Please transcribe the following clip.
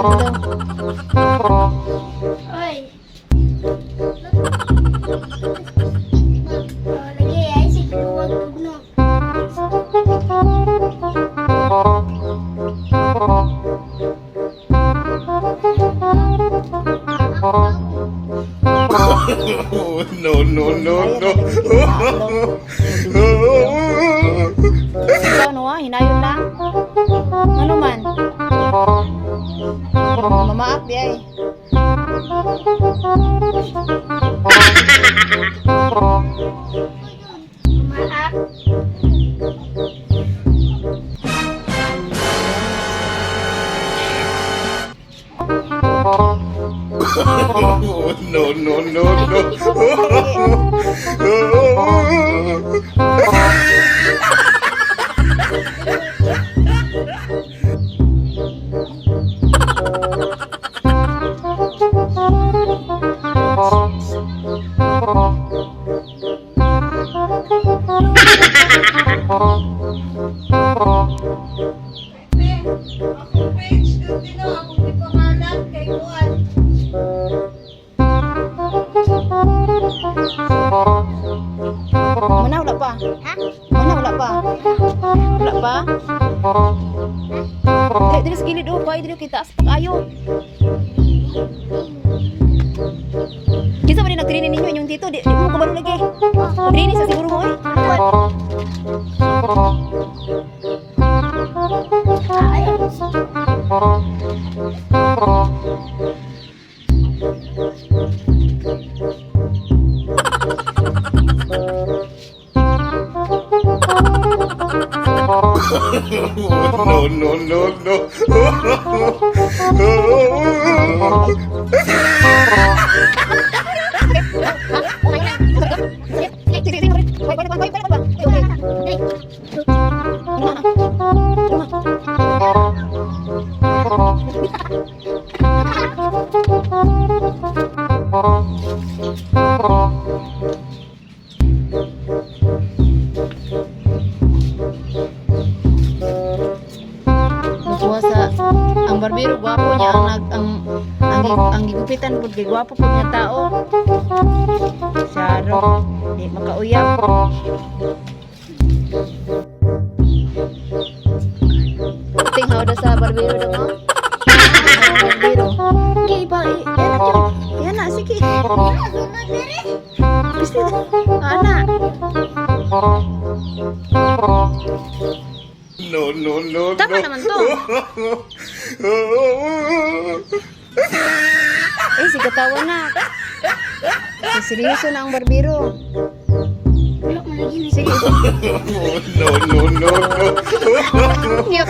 Oy. Lagi ay si luwag no. No, no, no, no. Ano hinayon lang. Ano man? Mamaak di ay. Mahak. No, no, no, no. Akong page doon din akong di pangalan kay Juan. Mana wala pa? Ha? Mana wala pa? Wala pa? Dili sa gilid oh, dili kita sa pag-ayo. Kinsa man din nagtraining ninyo inyong tito, di mo kabalo lagi. Training sa siguro mo eh. Ay. No, no, no, no. Ang barbero gwapo niya ang gigupitan pud kay gwapo pud nga tao. Saro, di makauyab. Ting hawda sa barbero daw mo. Barbero. Di ba yan na sige. Piste ana. No, no, no, Tama no. naman to. Sige tawa na. Seryoso na ang barbero. Wala mo lagi. Sige. No, no, no, no. Yep.